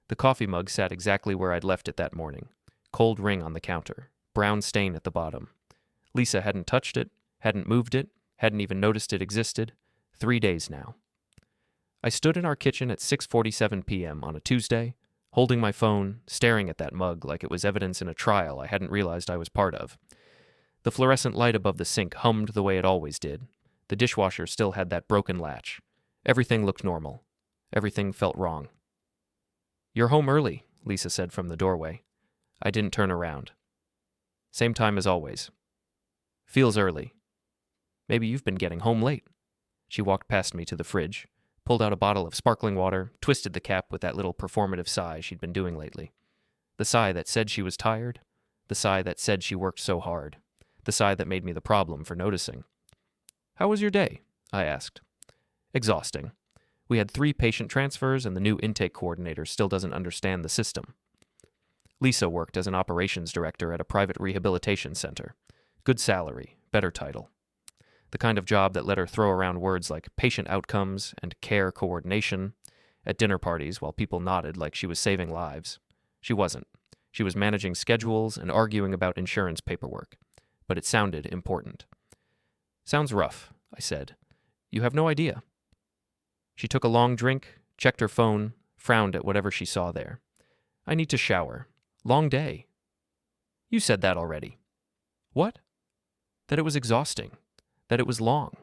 The coffee mug sat exactly where I'd left it that morning. Cold ring on the counter. Brown stain at the bottom. Lisa hadn't touched it, hadn't moved it, hadn't even noticed it existed. 3 days now. I stood in our kitchen at 6:47 p.m. on a Tuesday, holding my phone, staring at that mug like it was evidence in a trial I hadn't realized I was part of. The fluorescent light above the sink hummed the way it always did. The dishwasher still had that broken latch. Everything looked normal. Everything felt wrong. "You're home early," Lisa said from the doorway. I didn't turn around. "Same time as always." "Feels early." "Maybe you've been getting home late." She walked past me to the fridge, pulled out a bottle of sparkling water, twisted the cap with that little performative sigh she'd been doing lately. The sigh that said she was tired, the sigh that said she worked so hard, the sigh that made me the problem for noticing. "How was your day?" I asked. "Exhausting. We had 3 patient transfers and the new intake coordinator still doesn't understand the system." Lisa worked as an operations director at a private rehabilitation center. Good salary, better title. The kind of job that let her throw around words like patient outcomes and care coordination at dinner parties while people nodded like she was saving lives. She wasn't. She was managing schedules and arguing about insurance paperwork. But it sounded important. "Sounds rough," I said. "You have no idea." She took a long drink, checked her phone, frowned at whatever she saw there. "I need to shower. Long day." "You said that already." "What?" "That it was exhausting. That it was long."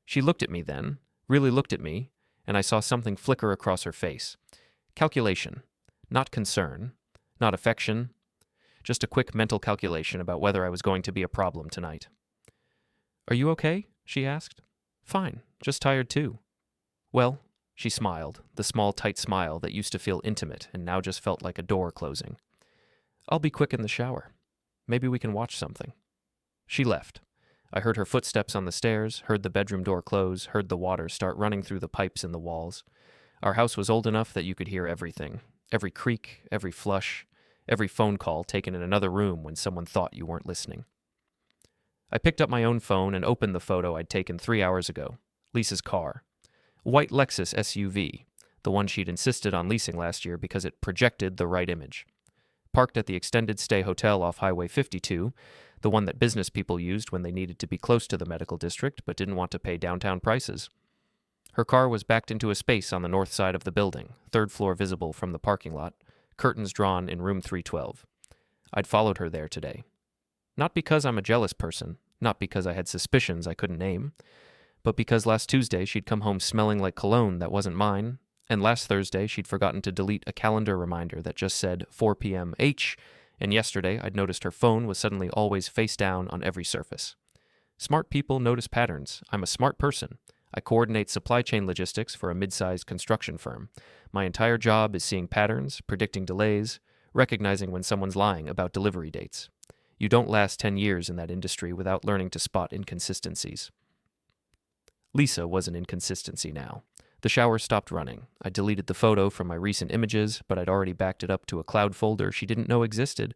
She looked at me then, really looked at me, and I saw something flicker across her face. Calculation. Not concern. Not affection. Just a quick mental calculation about whether I was going to be a problem tonight. "Are you okay?" she asked. "Fine. Just tired too." "Well," she smiled, the small, tight smile that used to feel intimate and now just felt like a door closing. "I'll be quick in the shower. Maybe we can watch something." She left. I heard her footsteps on the stairs, heard the bedroom door close, heard the water start running through the pipes in the walls. Our house was old enough that you could hear everything. Every creak, every flush, every phone call taken in another room when someone thought you weren't listening. I picked up my own phone and opened the photo I'd taken 3 hours ago. Lisa's car. A white Lexus SUV, the one she'd insisted on leasing last year because it projected the right image. Parked at the extended stay hotel off Highway 52, the one that business people used when they needed to be close to the medical district but didn't want to pay downtown prices. Her car was backed into a space on the north side of the building, 3rd floor visible from the parking lot, curtains drawn in room 312. I'd followed her there today. Not because I'm a jealous person, not because I had suspicions I couldn't name, but because last Tuesday she'd come home smelling like cologne that wasn't mine, and last Thursday she'd forgotten to delete a calendar reminder that just said 4 p.m. H, and yesterday I'd noticed her phone was suddenly always face down on every surface. Smart people notice patterns. I'm a smart person. I coordinate supply chain logistics for a mid-sized construction firm. My entire job is seeing patterns, predicting delays, recognizing when someone's lying about delivery dates. You don't last 10 years in that industry without learning to spot inconsistencies. Lisa was an inconsistency now. The shower stopped running. I deleted the photo from my recent images, but I'd already backed it up to a cloud folder she didn't know existed.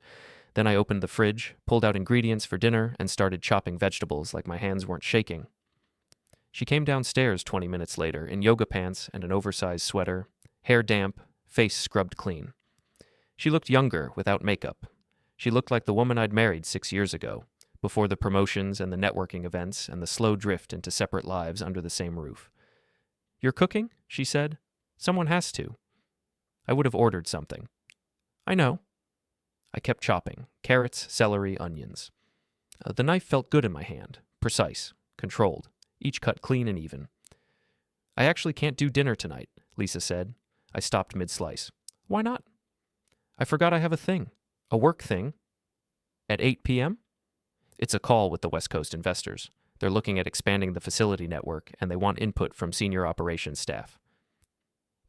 Then I opened the fridge, pulled out ingredients for dinner, and started chopping vegetables like my hands weren't shaking. She came downstairs 20 minutes later in yoga pants and an oversized sweater, hair damp, face scrubbed clean. She looked younger without makeup. She looked like the woman I'd married 6 years ago, before the promotions and the networking events and the slow drift into separate lives under the same roof. "You're cooking?" she said. "Someone has to." I would have ordered something. "I know." I kept chopping, carrots, celery, onions. The knife felt good in my hand, precise, controlled, each cut clean and even. "I actually can't do dinner tonight," Lisa said. I stopped mid-slice. "Why not?" "I forgot I have a thing. A work thing." "At 8 p.m.? "It's a call with the West Coast investors. They're looking at expanding the facility network, and they want input from senior operations staff."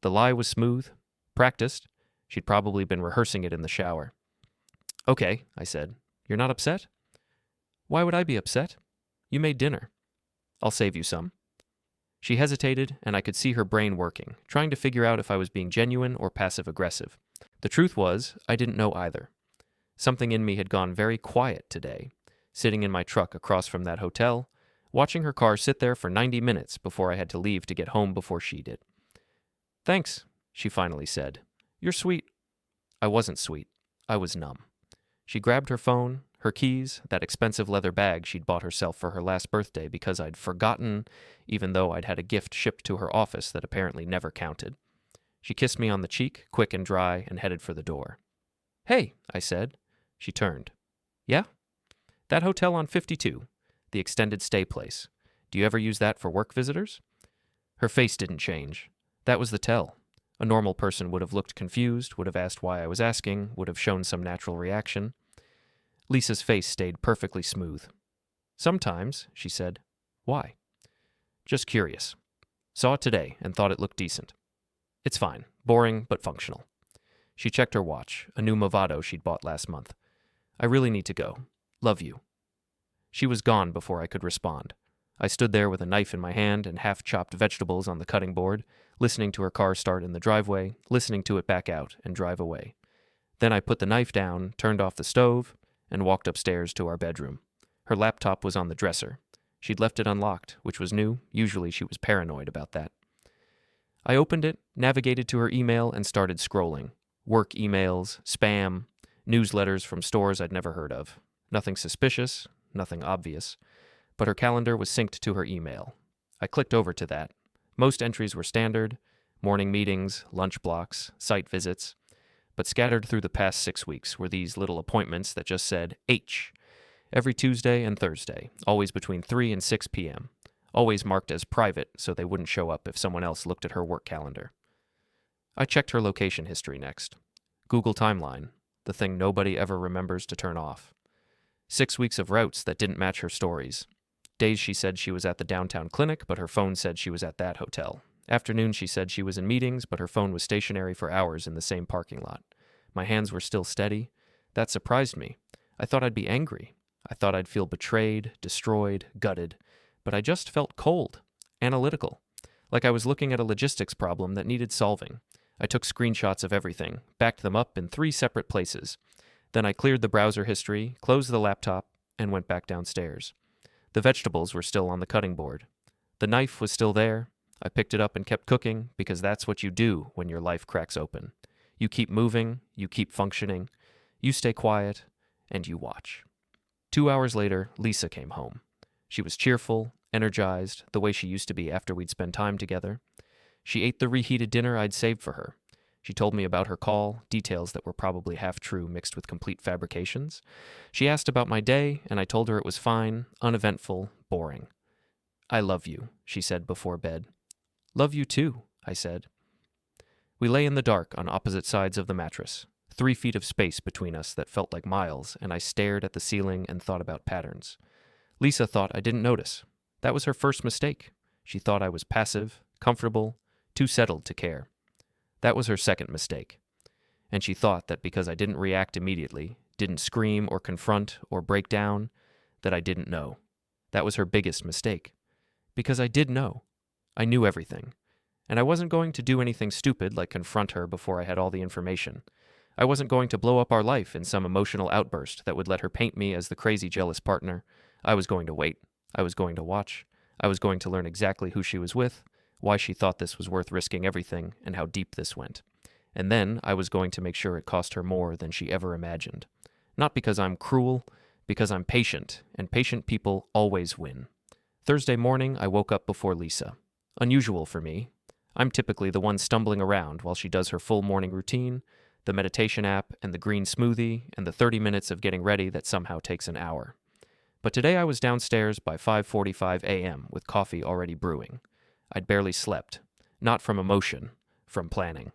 The lie was smooth, practiced. She'd probably been rehearsing it in the shower. "Okay," I said. "You're not upset?" "Why would I be upset? You made dinner." "I'll save you some." She hesitated, and I could see her brain working, trying to figure out if I was being genuine or passive-aggressive. The truth was, I didn't know either. Something in me had gone very quiet today, sitting in my truck across from that hotel, watching her car sit there for 90 minutes before I had to leave to get home before she did. "Thanks," she finally said. You're sweet. I wasn't sweet. I was numb. She grabbed her phone, her keys, that expensive leather bag she'd bought herself for her last birthday because I'd forgotten, even though I'd had a gift shipped to her office that apparently never counted. She kissed me on the cheek, quick and dry, and headed for the door. Hey, I said. She turned. Yeah? That hotel on 52, the extended stay place. Do you ever use that for work visitors? Her face didn't change. That was the tell. A normal person would have looked confused, would have asked why I was asking, would have shown some natural reaction. Lisa's face stayed perfectly smooth. Sometimes, she said. Why? Just curious. Saw it today and thought it looked decent. It's fine. Boring, but functional. She checked her watch, a new Movado she'd bought last month. I really need to go. Love you. She was gone before I could respond. I stood there with a knife in my hand and half-chopped vegetables on the cutting board, listening to her car start in the driveway, listening to it back out and drive away. Then I put the knife down, turned off the stove, and walked upstairs to our bedroom. Her laptop was on the dresser. She'd left it unlocked, which was new. Usually she was paranoid about that. I opened it, navigated to her email, and started scrolling. Work emails, spam, newsletters from stores I'd never heard of. Nothing suspicious, nothing obvious. But her calendar was synced to her email. I clicked over to that. Most entries were standard: morning meetings, lunch blocks, site visits. But scattered through the past 6 weeks were these little appointments that just said H. Every Tuesday and Thursday, always between 3 and 6 p.m. Always marked as private so they wouldn't show up if someone else looked at her work calendar. I checked her location history next. Google Timeline, the thing nobody ever remembers to turn off. 6 weeks of routes that didn't match her stories. Days she said she was at the downtown clinic, but her phone said she was at that hotel. Afternoons she said she was in meetings, but her phone was stationary for hours in the same parking lot. My hands were still steady. That surprised me. I thought I'd be angry. I thought I'd feel betrayed, destroyed, gutted. But I just felt cold, analytical, like I was looking at a logistics problem that needed solving. I took screenshots of everything, backed them up in 3 separate places. Then I cleared the browser history, closed the laptop, and went back downstairs. The vegetables were still on the cutting board. The knife was still there. I picked it up and kept cooking, because that's what you do when your life cracks open. You keep moving, you keep functioning, you stay quiet, and you watch. 2 hours later, Lisa came home. She was cheerful, energized, the way she used to be after we'd spend time together. She ate the reheated dinner I'd saved for her. She told me about her call, details that were probably half true mixed with complete fabrications. She asked about my day, and I told her it was fine, uneventful, boring. I love you, she said before bed. Love you too, I said. We lay in the dark on opposite sides of the mattress, 3 feet of space between us that felt like miles, and I stared at the ceiling and thought about patterns. Lisa thought I didn't notice. That was her first mistake. She thought I was passive, comfortable, too settled to care. That was her second mistake. And she thought that because I didn't react immediately, didn't scream or confront or break down, that I didn't know. That was her biggest mistake. Because I did know. I knew everything. And I wasn't going to do anything stupid like confront her before I had all the information. I wasn't going to blow up our life in some emotional outburst that would let her paint me as the crazy jealous partner. I was going to wait. I was going to watch. I was going to learn exactly who she was with, why she thought this was worth risking everything, and how deep this went. And then I was going to make sure it cost her more than she ever imagined. Not because I'm cruel, because I'm patient, and patient people always win. Thursday morning, I woke up before Lisa. Unusual for me. I'm typically the one stumbling around while she does her full morning routine, the meditation app, and the green smoothie, and the 30 minutes of getting ready that somehow takes an hour. But today I was downstairs by 5:45 a.m. with coffee already brewing. I'd barely slept. Not from emotion, from planning.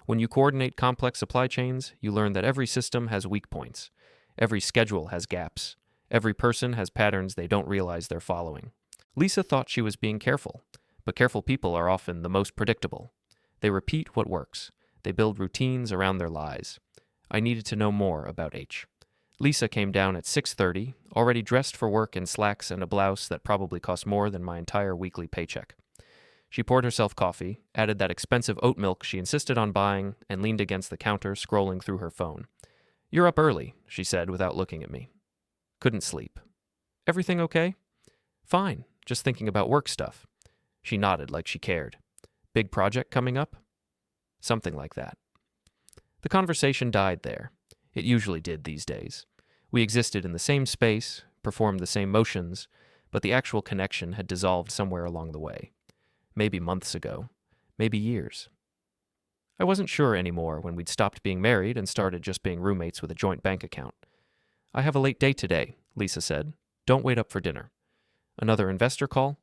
When you coordinate complex supply chains, you learn that every system has weak points. Every schedule has gaps. Every person has patterns they don't realize they're following. Lisa thought she was being careful, but careful people are often the most predictable. They repeat what works. They build routines around their lies. I needed to know more about H. Lisa came down at 6:30, already dressed for work in slacks and a blouse that probably cost more than my entire weekly paycheck. She poured herself coffee, added that expensive oat milk she insisted on buying, and leaned against the counter, scrolling through her phone. "You're up early," she said without looking at me. Couldn't sleep. "Everything okay?" "Fine, just thinking about work stuff." She nodded like she cared. "Big project coming up?" "Something like that." The conversation died there. It usually did these days. We existed in the same space, performed the same motions, but the actual connection had dissolved somewhere along the way. Maybe months ago. Maybe years. I wasn't sure anymore when we'd stopped being married and started just being roommates with a joint bank account. "I have a late day today," Lisa said. "Don't wait up for dinner." "Another investor call?"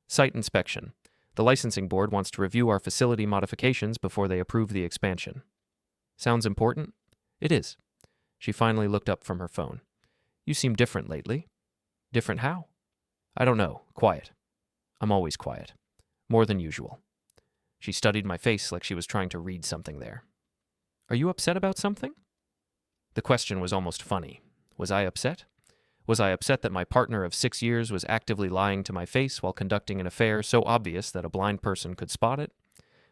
"Site inspection. The licensing board wants to review our facility modifications before they approve the expansion." "Sounds important?" "It is." She finally looked up from her phone. "You seem different lately." "Different how?" "I don't know. Quiet." "I'm always quiet. More than usual." She studied my face like she was trying to read something there. "Are you upset about something?" The question was almost funny. Was I upset? Was I upset that my partner of 6 years was actively lying to my face while conducting an affair so obvious that a blind person could spot it?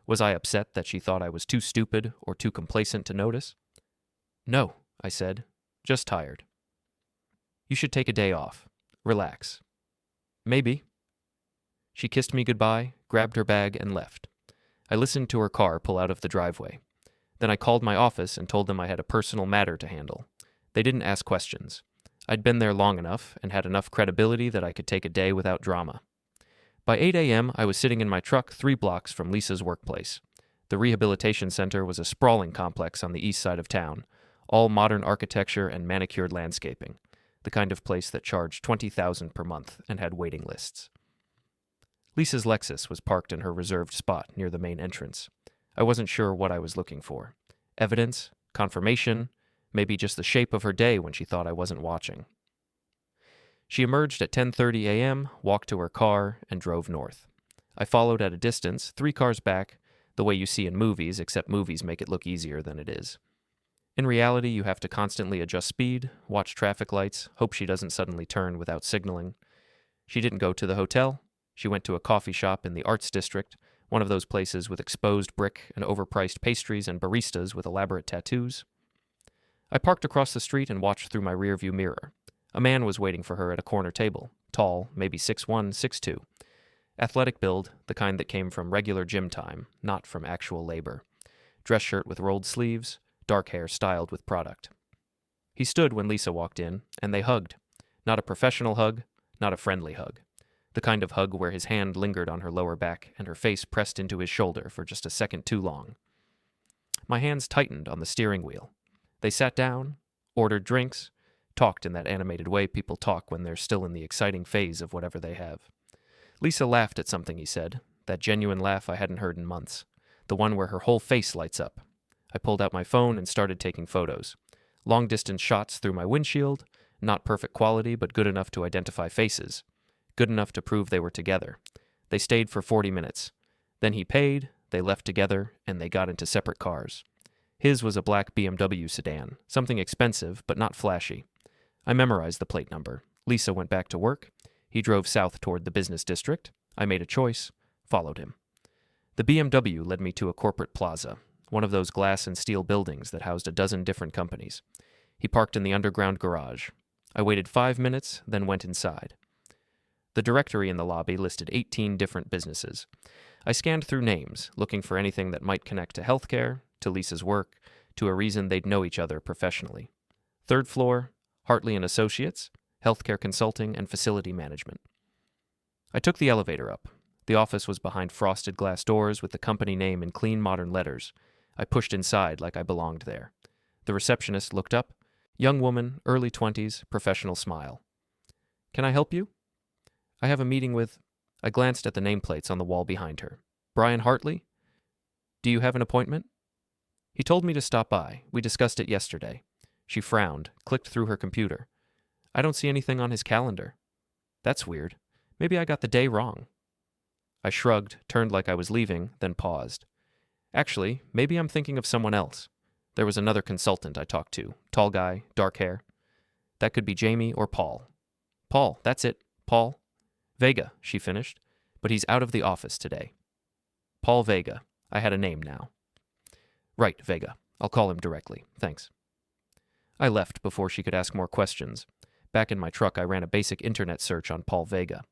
Was I upset that she thought I was too stupid or too complacent to notice? "No," I said. "Just tired." "You should take a day off. Relax." "Maybe." She kissed me goodbye, grabbed her bag, and left. I listened to her car pull out of the driveway. Then I called my office and told them I had a personal matter to handle. They didn't ask questions. I'd been there long enough and had enough credibility that I could take a day without drama. By 8 a.m., I was sitting in my truck 3 blocks from Lisa's workplace. The rehabilitation center was a sprawling complex on the east side of town, all modern architecture and manicured landscaping, the kind of place that charged $20,000 per month and had waiting lists. Lisa's Lexus was parked in her reserved spot near the main entrance. I wasn't sure what I was looking for. Evidence? Confirmation? Maybe just the shape of her day when she thought I wasn't watching. She emerged at 10:30 a.m., walked to her car, and drove north. I followed at a distance, 3 cars back, the way you see in movies, except movies make it look easier than it is. In reality, you have to constantly adjust speed, watch traffic lights, hope she doesn't suddenly turn without signaling. She didn't go to the hotel. She went to a coffee shop in the Arts District, one of those places with exposed brick and overpriced pastries and baristas with elaborate tattoos. I parked across the street and watched through my rearview mirror. A man was waiting for her at a corner table, tall, maybe 6'1", 6'2". Athletic build, the kind that came from regular gym time, not from actual labor. Dress shirt with rolled sleeves, dark hair styled with product. He stood when Lisa walked in, and they hugged. Not a professional hug, not a friendly hug. The kind of hug where his hand lingered on her lower back and her face pressed into his shoulder for just a second too long. My hands tightened on the steering wheel. They sat down, ordered drinks, talked in that animated way people talk when they're still in the exciting phase of whatever they have. Lisa laughed at something he said, that genuine laugh I hadn't heard in months, the one where her whole face lights up. I pulled out my phone and started taking photos. Long-distance shots through my windshield, not perfect quality but good enough to identify faces, good enough to prove they were together. They stayed for 40 minutes. Then he paid, they left together, and they got into separate cars. His was a black BMW sedan, something expensive but not flashy. I memorized the plate number. Lisa went back to work. He drove south toward the business district. I made a choice, followed him. The BMW led me to a corporate plaza, one of those glass and steel buildings that housed a dozen different companies. He parked in the underground garage. I waited 5 minutes, then went inside. The directory in the lobby listed 18 different businesses. I scanned through names, looking for anything that might connect to healthcare, to Lisa's work, to a reason they'd know each other professionally. 3rd floor, Hartley & Associates, healthcare consulting and facility management. I took the elevator up. The office was behind frosted glass doors with the company name in clean modern letters. I pushed inside like I belonged there. The receptionist looked up. Young woman, early 20s, professional smile. "Can I help you?" "I have a meeting with..." I glanced at the nameplates on the wall behind her. "Brian Hartley? Do you have an appointment?" "He told me to stop by. We discussed it yesterday." She frowned, clicked through her computer. "I don't see anything on his calendar." "That's weird. Maybe I got the day wrong." I shrugged, turned like I was leaving, then paused. "Actually, maybe I'm thinking of someone else." There was another consultant I talked to, tall guy, dark hair. "That could be Jamie or Paul." "Paul, that's it, Paul." "Vega," she finished, "but he's out of the office today." Paul Vega. I had a name now. "Right, Vega. I'll call him directly. Thanks." I left before she could ask more questions. Back in my truck, I ran a basic internet search on Paul Vega.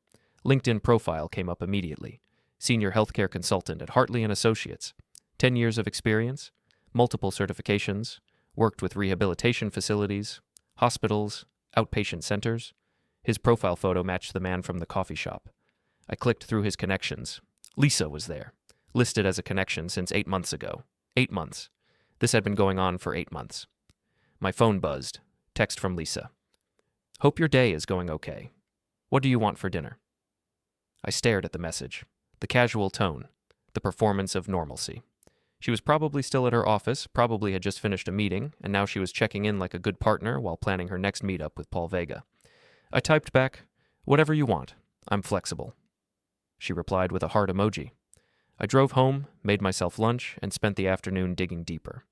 LinkedIn profile came up immediately. Senior healthcare consultant at Hartley & Associates. 10 years of experience. multiple certifications, worked with rehabilitation facilities, hospitals, outpatient centers. His profile photo matched the man from the coffee shop. I clicked through his connections. Lisa was there, listed as a connection since 8 months ago. 8 months. This had been going on for 8 months. My phone buzzed. Text from Lisa. Hope your day is going okay. What do you want for dinner? I stared at the message. The casual tone. The performance of normalcy. She was probably still at her office, probably had just finished a meeting, and now she was checking in like a good partner while planning her next meetup with Paul Vega. I typed back, whatever you want. I'm flexible. She replied with a heart emoji. I drove home, made myself lunch, and spent the afternoon digging deeper.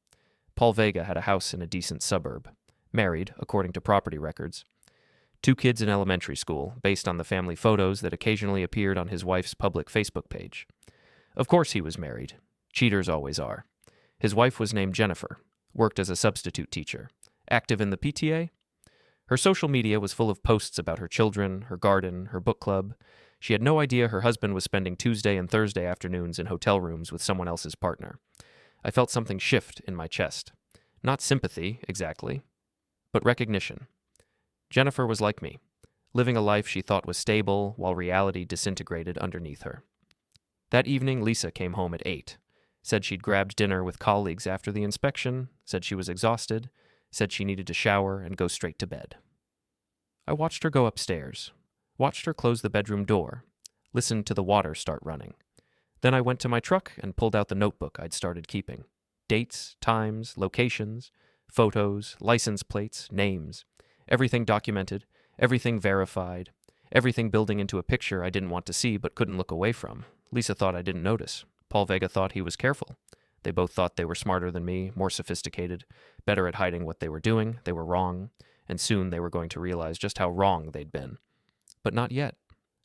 Paul Vega had a house in a decent suburb. Married, according to property records. 2 kids in elementary school, based on the family photos that occasionally appeared on his wife's public Facebook page. Of course he was married. Cheaters always are. His wife was named Jennifer, worked as a substitute teacher. Active in the PTA? Her social media was full of posts about her children, her garden, her book club. She had no idea her husband was spending Tuesday and Thursday afternoons in hotel rooms with someone else's partner. I felt something shift in my chest. Not sympathy, exactly, but recognition. Jennifer was like me, living a life she thought was stable while reality disintegrated underneath her. That evening, Lisa came home at 8. Said she'd grabbed dinner with colleagues after the inspection, said she was exhausted, said she needed to shower and go straight to bed. I watched her go upstairs, watched her close the bedroom door, listened to the water start running. Then I went to my truck and pulled out the notebook I'd started keeping. Dates, times, locations, photos, license plates, names. Everything documented, everything verified, everything building into a picture I didn't want to see but couldn't look away from. Lisa thought I didn't notice. Paul Vega thought he was careful. They both thought they were smarter than me, more sophisticated, better at hiding what they were doing. They were wrong, and soon they were going to realize just how wrong they'd been. But not yet.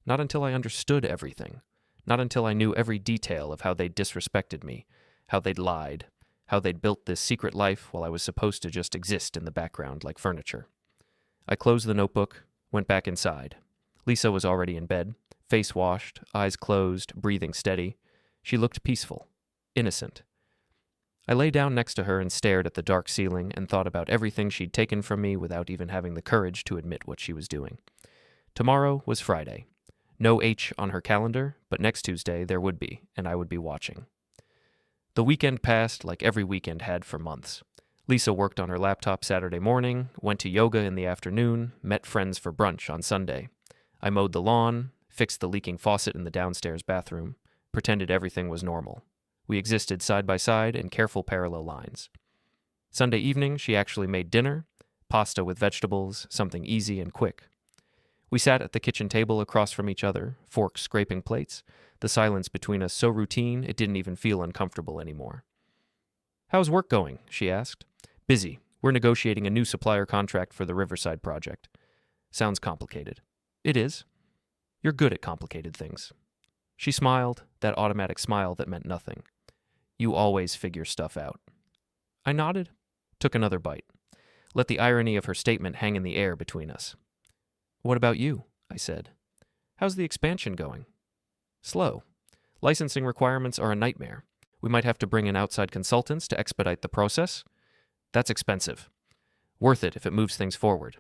Not until I understood everything. Not until I knew every detail of how they'd disrespected me, how they'd lied, how they'd built this secret life while I was supposed to just exist in the background like furniture. I closed the notebook, went back inside. Lisa was already in bed, face washed, eyes closed, breathing steady. She looked peaceful, innocent. I lay down next to her and stared at the dark ceiling and thought about everything she'd taken from me without even having the courage to admit what she was doing. Tomorrow was Friday. No H on her calendar, but next Tuesday there would be, and I would be watching. The weekend passed like every weekend had for months. Lisa worked on her laptop Saturday morning, went to yoga in the afternoon, met friends for brunch on Sunday. I mowed the lawn, fixed the leaking faucet in the downstairs bathroom, pretended everything was normal. We existed side by side in careful parallel lines. Sunday evening, she actually made dinner, pasta with vegetables, something easy and quick. We sat at the kitchen table across from each other, forks scraping plates, the silence between us so routine it didn't even feel uncomfortable anymore. How's work going? She asked. Busy. We're negotiating a new supplier contract for the Riverside project. Sounds complicated. It is. You're good at complicated things. She smiled, that automatic smile that meant nothing. You always figure stuff out. I nodded, took another bite, let the irony of her statement hang in the air between us. What about you? I said. How's the expansion going? Slow. Licensing requirements are a nightmare. We might have to bring in outside consultants to expedite the process. That's expensive. Worth it if it moves things forward.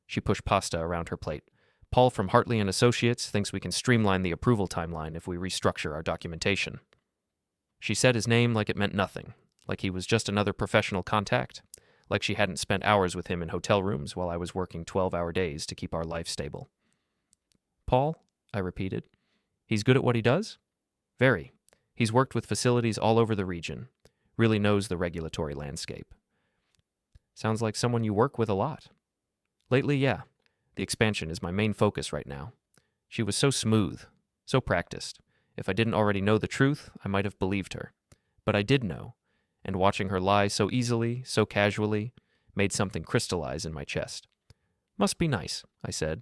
She pushed pasta around her plate. Paul from Hartley & Associates thinks we can streamline the approval timeline if we restructure our documentation. She said his name like it meant nothing, like he was just another professional contact, like she hadn't spent hours with him in hotel rooms while I was working 12-hour days to keep our life stable. Paul, I repeated. He's good at what he does? Very. He's worked with facilities all over the region, really knows the regulatory landscape. Sounds like someone you work with a lot. Lately, yeah. The expansion is my main focus right now. She was so smooth, so practiced. If I didn't already know the truth, I might have believed her. But I did know, and watching her lie so easily, so casually, made something crystallize in my chest. Must be nice, I said,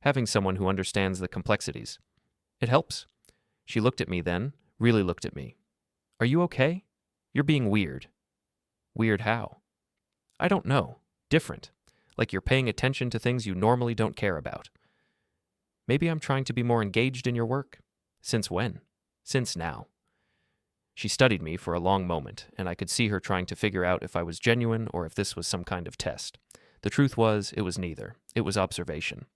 having someone who understands the complexities. It helps. She looked at me then, really looked at me. Are you okay? You're being weird. Weird how? I don't know. Different. Like you're paying attention to things you normally don't care about. Maybe I'm trying to be more engaged in your work. Since when? Since now. She studied me for a long moment, and I could see her trying to figure out if I was genuine or if this was some kind of test. The truth was, it was neither. It was observation.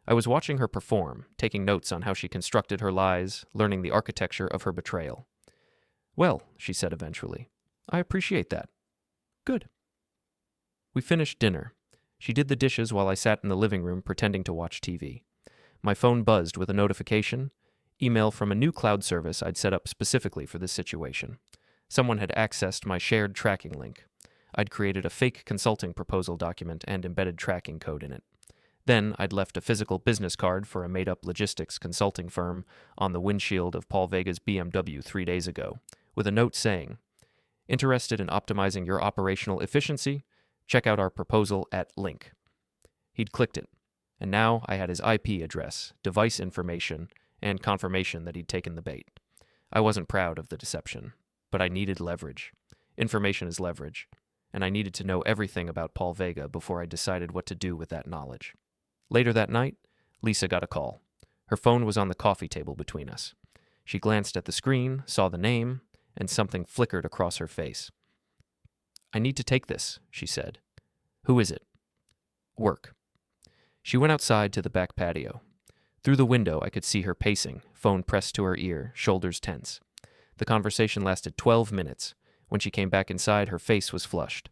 I was watching her perform, taking notes on how she constructed her lies, learning the architecture of her betrayal. "Well," she said eventually, "I appreciate that. Good." We finished dinner. She did the dishes while I sat in the living room pretending to watch TV. My phone buzzed with a notification, email from a new cloud service I'd set up specifically for this situation. Someone had accessed my shared tracking link. I'd created a fake consulting proposal document and embedded tracking code in it. Then I'd left a physical business card for a made-up logistics consulting firm on the windshield of Paul Vega's BMW 3 days ago, with a note saying, "Interested in optimizing your operational efficiency? Check out our proposal at link." He'd clicked it, and now I had his IP address, device information, and confirmation that he'd taken the bait. I wasn't proud of the deception, but I needed leverage. Information is leverage, and I needed to know everything about Paul Vega before I decided what to do with that knowledge. Later that night, Lisa got a call. Her phone was on the coffee table between us. She glanced at the screen, saw the name, and something flickered across her face. "I need to take this," she said. "Who is it?" "Work." She went outside to the back patio. Through the window, I could see her pacing, phone pressed to her ear, shoulders tense. The conversation lasted 12 minutes. When she came back inside, her face was flushed.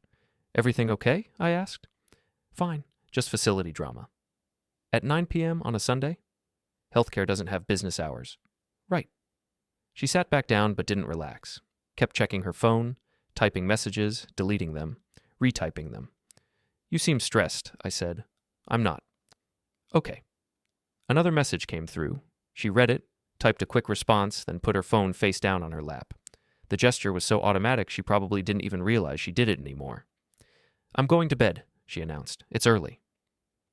"Everything okay?" I asked. "Fine, just facility drama." "At 9 p.m. on a Sunday?" "Healthcare doesn't have business hours." "Right." She sat back down but didn't relax. Kept checking her phone, typing messages, deleting them, retyping them. "You seem stressed," I said. "I'm not." "Okay." Another message came through. She read it, typed a quick response, then put her phone face down on her lap. The gesture was so automatic she probably didn't even realize she did it anymore. "I'm going to bed," she announced. "It's early."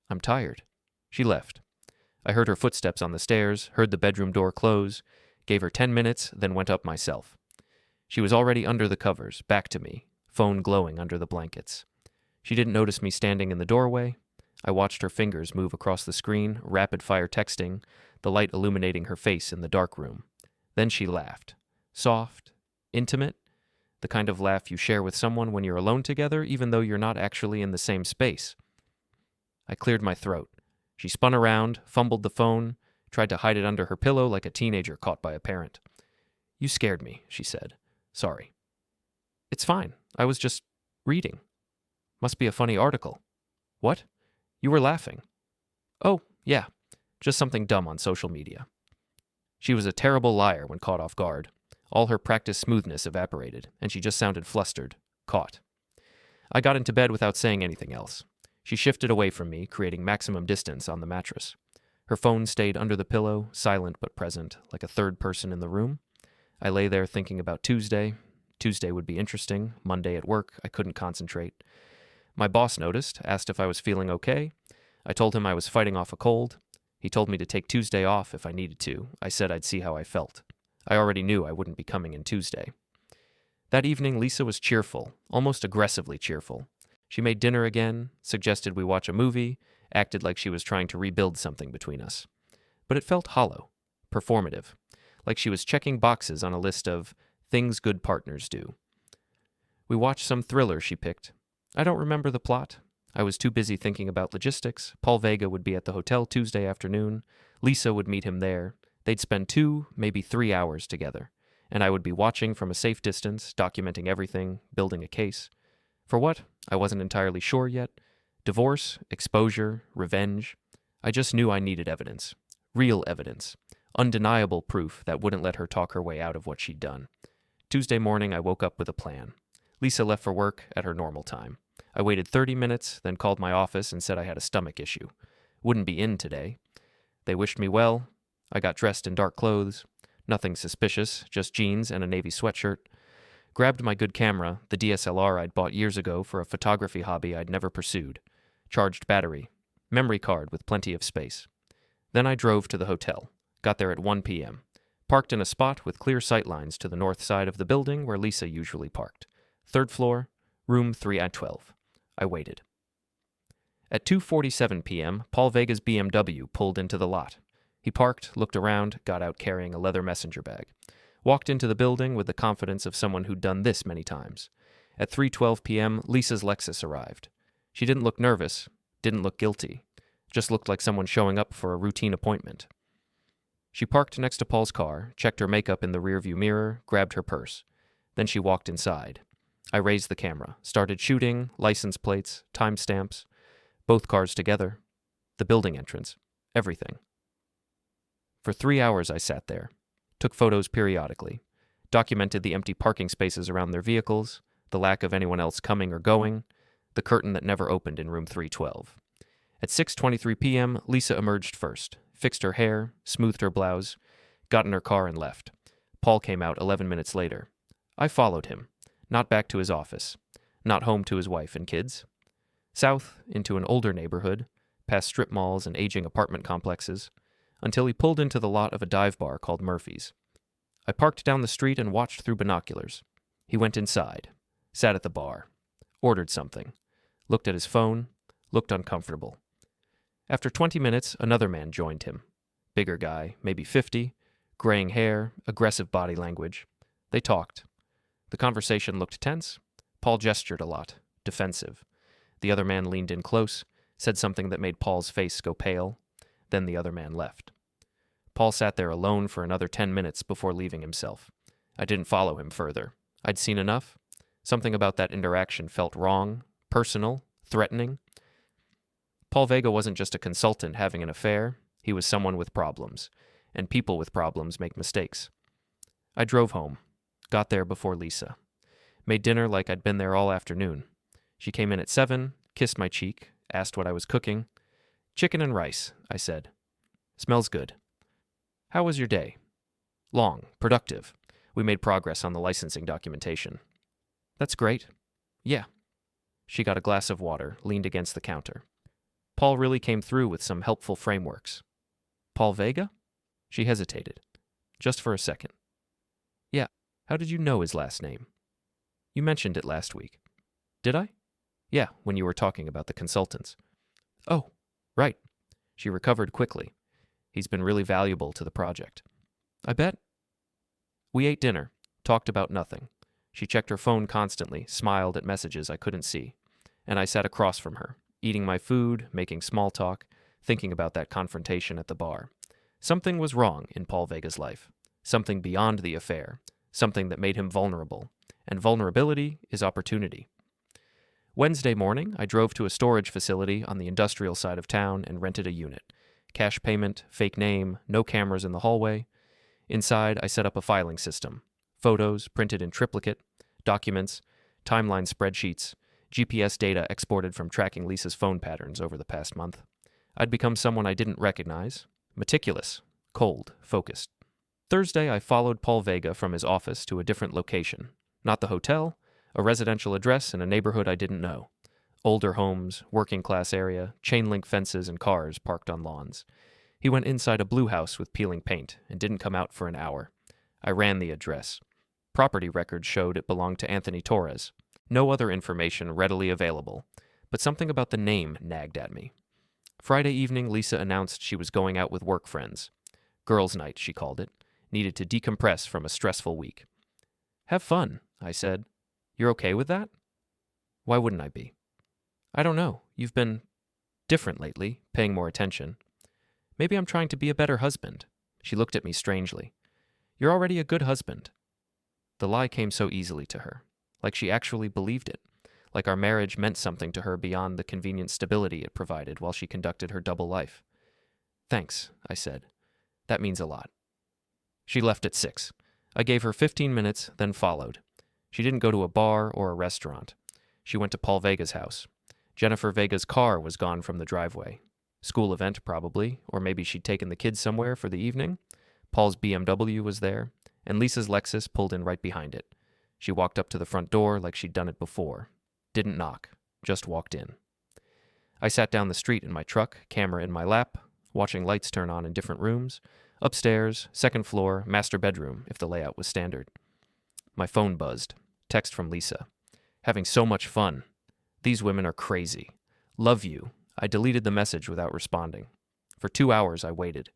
"I'm tired." She left. I heard her footsteps on the stairs, heard the bedroom door close, gave her 10 minutes, then went up myself. She was already under the covers, back to me, phone glowing under the blankets. She didn't notice me standing in the doorway. I watched her fingers move across the screen, rapid-fire texting, the light illuminating her face in the dark room. Then she laughed. Soft, intimate, the kind of laugh you share with someone when you're alone together, even though you're not actually in the same space. I cleared my throat. She spun around, fumbled the phone, tried to hide it under her pillow like a teenager caught by a parent. "You scared me," she said. "Sorry." "It's fine. I was just reading. Must be a funny article." "What? You were laughing." "Oh, yeah. Just something dumb on social media." She was a terrible liar when caught off guard. All her practiced smoothness evaporated, and she just sounded flustered, caught. I got into bed without saying anything else. She shifted away from me, creating maximum distance on the mattress. Her phone stayed under the pillow, silent but present, like a third person in the room. I lay there thinking about Tuesday. Tuesday would be interesting. Monday at work, I couldn't concentrate. My boss noticed, asked if I was feeling okay. I told him I was fighting off a cold. He told me to take Tuesday off if I needed to. I said I'd see how I felt. I already knew I wouldn't be coming in Tuesday. That evening, Lisa was cheerful, almost aggressively cheerful. She made dinner again, suggested we watch a movie, acted like she was trying to rebuild something between us. But it felt hollow, performative, like she was checking boxes on a list of things good partners do. We watched some thriller she picked. I don't remember the plot. I was too busy thinking about logistics. Paul Vega would be at the hotel Tuesday afternoon. Lisa would meet him there. They'd spend 2, maybe 3 hours together. And I would be watching from a safe distance, documenting everything, building a case. For what? I wasn't entirely sure yet. Divorce, exposure, revenge. I just knew I needed evidence. Real evidence. Undeniable proof that wouldn't let her talk her way out of what she'd done. Tuesday morning, I woke up with a plan. Lisa left for work at her normal time. I waited 30 minutes, then called my office and said I had a stomach issue. Wouldn't be in today. They wished me well. I got dressed in dark clothes. Nothing suspicious, just jeans and a navy sweatshirt. Grabbed my good camera, the DSLR I'd bought years ago for a photography hobby I'd never pursued. Charged battery. Memory card with plenty of space. Then I drove to the hotel. Got there at 1 p.m. Parked in a spot with clear sightlines to the north side of the building where Lisa usually parked. 3rd floor, room 312. I waited. At 2:47 p.m., Paul Vega's BMW pulled into the lot. He parked, looked around, got out carrying a leather messenger bag. Walked into the building with the confidence of someone who'd done this many times. At 3:12 p.m., Lisa's Lexus arrived. She didn't look nervous, didn't look guilty, just looked like someone showing up for a routine appointment. She parked next to Paul's car, checked her makeup in the rearview mirror, grabbed her purse. Then she walked inside. I raised the camera, started shooting, license plates, timestamps, both cars together, the building entrance, everything. For 3 hours I sat there, took photos periodically, documented the empty parking spaces around their vehicles, the lack of anyone else coming or going, the curtain that never opened in room 312. At 6:23 p.m., Lisa emerged first, fixed her hair, smoothed her blouse, got in her car and left. Paul came out 11 minutes later. I followed him, not back to his office, not home to his wife and kids. South, into an older neighborhood, past strip malls and aging apartment complexes, until he pulled into the lot of a dive bar called Murphy's. I parked down the street and watched through binoculars. He went inside, sat at the bar, ordered something, looked at his phone, looked uncomfortable. After 20 minutes, another man joined him. Bigger guy, maybe 50, graying hair, aggressive body language. They talked. The conversation looked tense. Paul gestured a lot, defensive. The other man leaned in close, said something that made Paul's face go pale. Then the other man left. Paul sat there alone for another 10 minutes before leaving himself. I didn't follow him further. I'd seen enough. Something about that interaction felt wrong, personal, threatening. Paul Vega wasn't just a consultant having an affair. He was someone with problems, and people with problems make mistakes. I drove home, got there before Lisa. Made dinner like I'd been there all afternoon. She came in at 7, kissed my cheek, asked what I was cooking. "Chicken and rice," I said. "Smells good." "How was your day?" "Long, productive. We made progress on the licensing documentation." "That's great." "Yeah." She got a glass of water, leaned against the counter. Paul really came through with some helpful frameworks. "Paul Vega?" She hesitated, just for a second. "Yeah. How did you know his last name?" "You mentioned it last week." "Did I?" "Yeah, when you were talking about the consultants." "Oh, right." She recovered quickly. He's been really valuable to the project. "I bet." We ate dinner, talked about nothing. She checked her phone constantly, smiled at messages I couldn't see. And I sat across from her, eating my food, making small talk, thinking about that confrontation at the bar. Something was wrong in Paul Vega's life. Something beyond the affair. Something that made him vulnerable. And vulnerability is opportunity. Wednesday morning, I drove to a storage facility on the industrial side of town and rented a unit. Cash payment, fake name, no cameras in the hallway. Inside, I set up a filing system. Photos printed in triplicate, documents, timeline spreadsheets, GPS data exported from tracking Lisa's phone patterns over the past month. I'd become someone I didn't recognize. Meticulous, cold, focused. Thursday, I followed Paul Vega from his office to a different location. Not the hotel, a residential address in a neighborhood I didn't know. Older homes, working-class area, chain-link fences and cars parked on lawns. He went inside a blue house with peeling paint and didn't come out for an hour. I ran the address. Property records showed it belonged to Anthony Torres. No other information readily available, but something about the name nagged at me. Friday evening, Lisa announced she was going out with work friends. Girls' night, she called it. Needed to decompress from a stressful week. "Have fun," I said. "You're okay with that?" "Why wouldn't I be?" "I don't know. You've been different lately, paying more attention." "Maybe I'm trying to be a better husband." She looked at me strangely. "You're already a good husband." The lie came so easily to her, like she actually believed it, like our marriage meant something to her beyond the convenient stability it provided while she conducted her double life. "Thanks," I said. "That means a lot." She left at 6. I gave her 15 minutes, then followed. She didn't go to a bar or a restaurant. She went to Paul Vega's house. Jennifer Vega's car was gone from the driveway. School event, probably, or maybe she'd taken the kids somewhere for the evening. Paul's BMW was there, and Lisa's Lexus pulled in right behind it. She walked up to the front door like she'd done it before. Didn't knock, just walked in. I sat down the street in my truck, camera in my lap, watching lights turn on in different rooms. Upstairs, second floor, master bedroom, if the layout was standard. My phone buzzed. Text from Lisa. "Having so much fun. These women are crazy. Love you." I deleted the message without responding. For 2 hours I waited.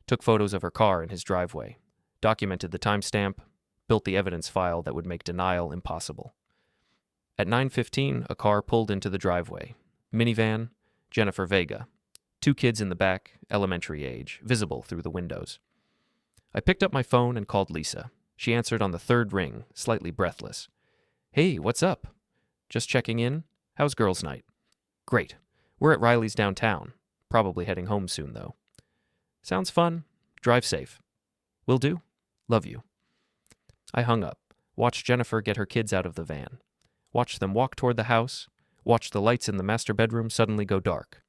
Took photos of her car in his driveway. Documented the timestamp. built the evidence file that would make denial impossible. At 9:15, a car pulled into the driveway. Minivan, Jennifer Vega. 2 kids in the back, elementary age, visible through the windows. I picked up my phone and called Lisa. She answered on the 3rd ring, slightly breathless. "Hey, what's up? Just checking in. How's girls' night?" "Great. We're at Riley's downtown. Probably heading home soon, though." "Sounds fun. Drive safe." "Will do. Love you." I hung up, watched Jennifer get her kids out of the van, watched them walk toward the house, watched the lights in the master bedroom suddenly go dark.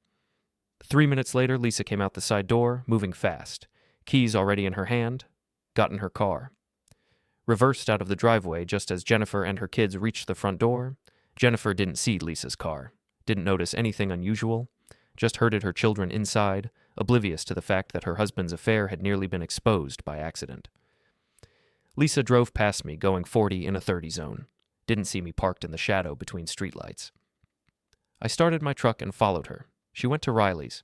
3 minutes later, Lisa came out the side door, moving fast, keys already in her hand, got in her car. Reversed out of the driveway just as Jennifer and her kids reached the front door. Jennifer didn't see Lisa's car, didn't notice anything unusual, just herded her children inside, oblivious to the fact that her husband's affair had nearly been exposed by accident. Lisa drove past me, going 40 in a 30 zone. Didn't see me parked in the shadow between streetlights. I started my truck and followed her. She went to Riley's.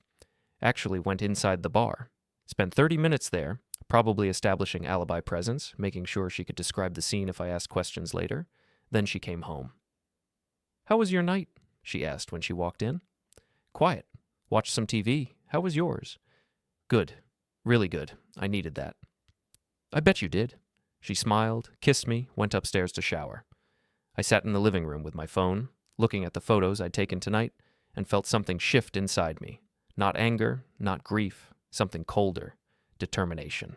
Actually went inside the bar. Spent 30 minutes there, probably establishing alibi presence, making sure she could describe the scene if I asked questions later. Then she came home. "How was your night?" she asked when she walked in. "Quiet. Watched some TV. How was yours?" "Good. Really good. I needed that." "I bet you did." She smiled, kissed me, went upstairs to shower. I sat in the living room with my phone, looking at the photos I'd taken tonight, and felt something shift inside me. Not anger, not grief, something colder. Determination.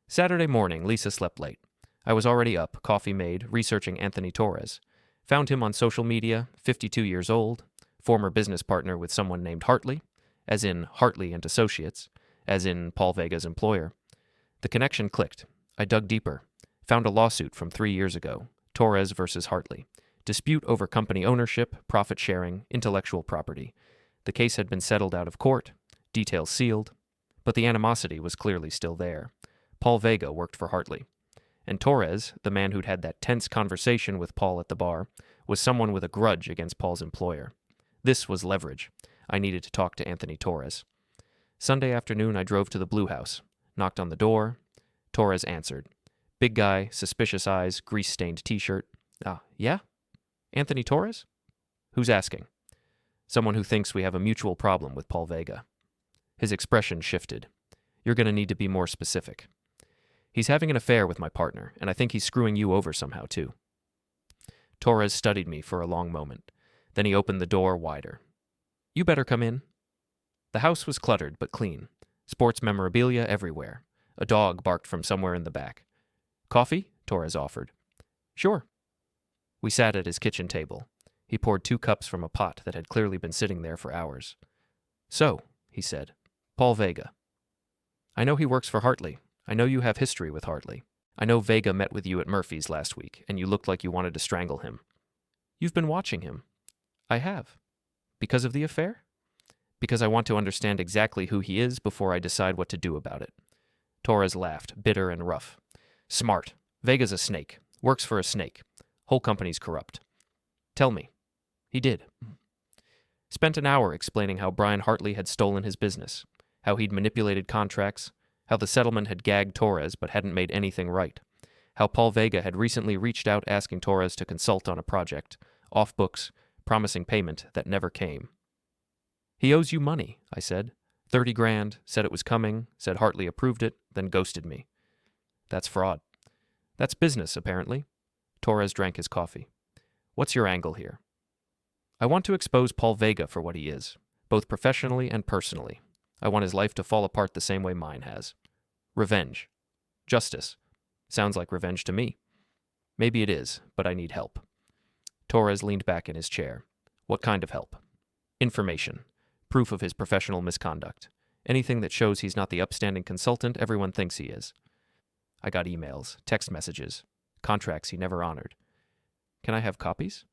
Saturday morning, Lisa slept late. I was already up, coffee made, researching Anthony Torres. Found him on social media, 52 years old, former business partner with someone named Hartley, as in Hartley and Associates, as in Paul Vega's employer. The connection clicked. I dug deeper. Found a lawsuit from 3 years ago, Torres versus Hartley. Dispute over company ownership, profit sharing, intellectual property. The case had been settled out of court, details sealed, but the animosity was clearly still there. Paul Vega worked for Hartley. And Torres, the man who'd had that tense conversation with Paul at the bar, was someone with a grudge against Paul's employer. This was leverage. I needed to talk to Anthony Torres. Sunday afternoon, I drove to the Blue House, knocked on the door. Torres answered. Big guy, suspicious eyes, grease-stained t-shirt. Yeah? Anthony Torres? Who's asking? Someone who thinks we have a mutual problem with Paul Vega. His expression shifted. You're going to need to be more specific. He's having an affair with my partner, and I think he's screwing you over somehow, too. Torres studied me for a long moment. Then he opened the door wider. You better come in. The house was cluttered but clean. Sports memorabilia everywhere. A dog barked from somewhere in the back. Coffee? Torres offered. Sure. We sat at his kitchen table. He poured 2 cups from a pot that had clearly been sitting there for hours. So, he said, Paul Vega. I know he works for Hartley. I know you have history with Hartley. I know Vega met with you at Murphy's last week, and you looked like you wanted to strangle him. You've been watching him. I have. Because of the affair? Because I want to understand exactly who he is before I decide what to do about it. Torres laughed, bitter and rough. Smart. Vega's a snake. Works for a snake. Whole company's corrupt. Tell me. He did. Spent an hour explaining how Brian Hartley had stolen his business, how he'd manipulated contracts, how the settlement had gagged Torres but hadn't made anything right, how Paul Vega had recently reached out asking Torres to consult on a project, off books, promising payment that never came. He owes you money, I said. 30 grand, said it was coming, said Hartley approved it, then ghosted me. That's fraud. That's business, apparently. Torres drank his coffee. What's your angle here? I want to expose Paul Vega for what he is, both professionally and personally. I want his life to fall apart the same way mine has. Revenge. Justice. Sounds like revenge to me. Maybe it is, but I need help. Torres leaned back in his chair. What kind of help? Information. Proof of his professional misconduct. Anything that shows he's not the upstanding consultant everyone thinks he is. I got emails, text messages, contracts he never honored. Can I have copies?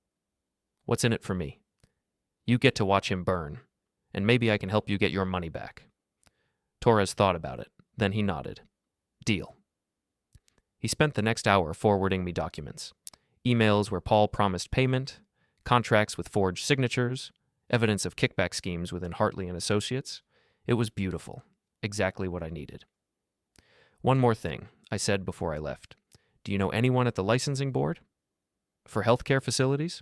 What's in it for me? You get to watch him burn, and maybe I can help you get your money back. Torres thought about it. Then he nodded. Deal. He spent the next hour forwarding me documents. Emails where Paul promised payment, contracts with forged signatures, evidence of kickback schemes within Hartley and Associates. It was beautiful. Exactly what I needed. One more thing, I said before I left. Do you know anyone at the licensing board? For healthcare facilities?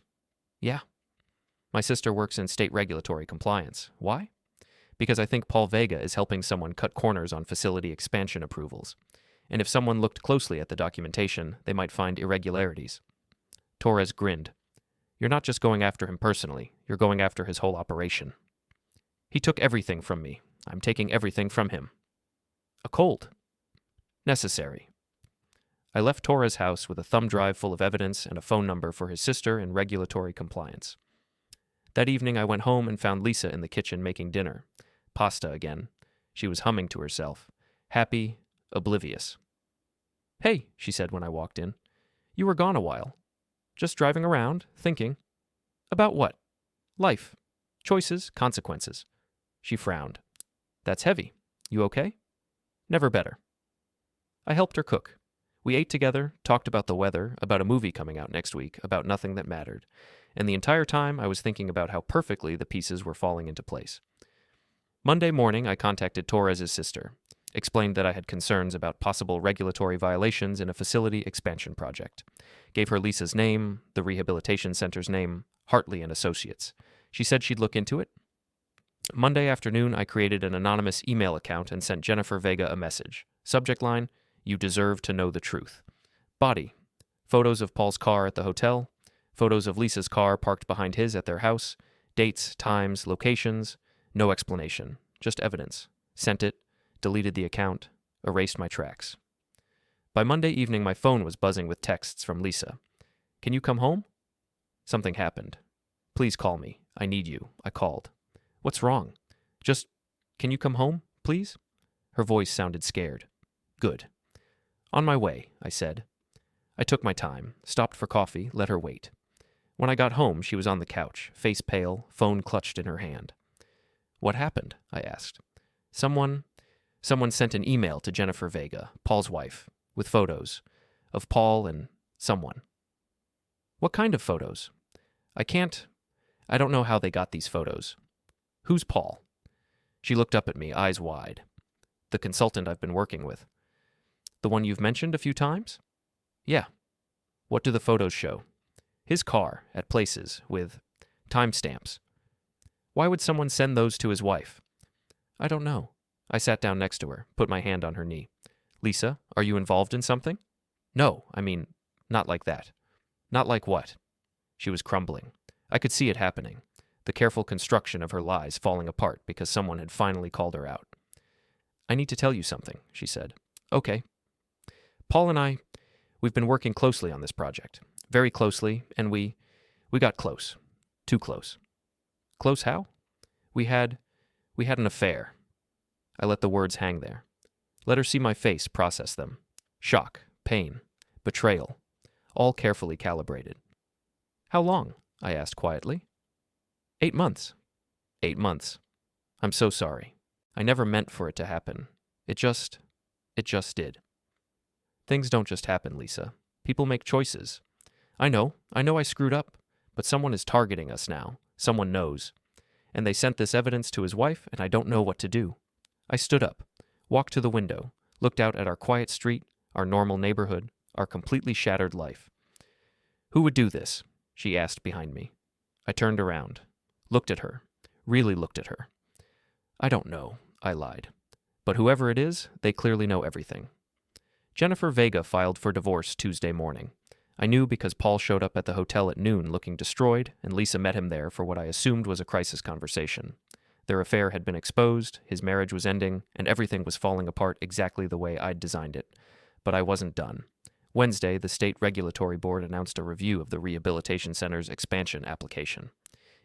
Yeah. My sister works in state regulatory compliance. Why? Because I think Paul Vega is helping someone cut corners on facility expansion approvals. And if someone looked closely at the documentation, they might find irregularities. Torres grinned. You're not just going after him personally, you're going after his whole operation. He took everything from me. I'm taking everything from him. A cold. Necessary. I left Torres' house with a thumb drive full of evidence and a phone number for his sister in regulatory compliance. That evening I went home and found Lisa in the kitchen making dinner. Pasta again. She was humming to herself. Happy, oblivious. Hey, she said when I walked in. You were gone a while. Just driving around, thinking. About what? Life. Choices, consequences. She frowned. That's heavy. You okay? Never better. I helped her cook. We ate together, talked about the weather, about a movie coming out next week, about nothing that mattered. And the entire time I was thinking about how perfectly the pieces were falling into place. Monday morning, I contacted Torres' sister, explained that I had concerns about possible regulatory violations in a facility expansion project. Gave her Lisa's name, the rehabilitation center's name, Hartley and Associates. She said she'd look into it. Monday afternoon, I created an anonymous email account and sent Jennifer Vega a message. Subject line, you deserve to know the truth. Body, photos of Paul's car at the hotel, photos of Lisa's car parked behind his at their house, dates, times, locations, no explanation, just evidence. Sent it, deleted the account, erased my tracks. By Monday evening, my phone was buzzing with texts from Lisa. Can you come home? Something happened. Please call me. I need you. I called. What's wrong? Just, can you come home, please? Her voice sounded scared. Good. On my way, I said. I took my time, stopped for coffee, let her wait. When I got home, she was on the couch, face pale, phone clutched in her hand. What happened? I asked. Someone sent an email to Jennifer Vega, Paul's wife, with photos of Paul and someone. What kind of photos? I don't know how they got these photos. Who's Paul? She looked up at me, eyes wide. The consultant I've been working with. The one you've mentioned a few times? Yeah. What do the photos show? His car, at places, with timestamps. Why would someone send those to his wife? I don't know. I sat down next to her, put my hand on her knee. Lisa, are you involved in something? No, I mean, not like that. Not like what? She was crumbling. I could see it happening. The careful construction of her lies falling apart because someone had finally called her out. I need to tell you something, she said. Okay. Paul and we've been working closely on this project. Very closely, and we got close. Too close. Close how? We had an affair. I let the words hang there. Let her see my face, process them. Shock, pain, betrayal, all carefully calibrated. How long? I asked quietly. 8 months. 8 months. I'm so sorry. I never meant for it to happen. It just did. Things don't just happen, Lisa. People make choices. I know I screwed up, but someone is targeting us now. Someone knows. And they sent this evidence to his wife, and I don't know what to do. I stood up, walked to the window, looked out at our quiet street, our normal neighborhood, our completely shattered life. Who would do this? She asked behind me. I turned around, looked at her, really looked at her. I don't know, I lied. But whoever it is, they clearly know everything. Jennifer Vega filed for divorce Tuesday morning. I knew because Paul showed up at the hotel at noon looking destroyed, and Lisa met him there for what I assumed was a crisis conversation. Their affair had been exposed, his marriage was ending, and everything was falling apart exactly the way I'd designed it. But I wasn't done. Wednesday, the State Regulatory Board announced a review of the Rehabilitation Center's expansion application.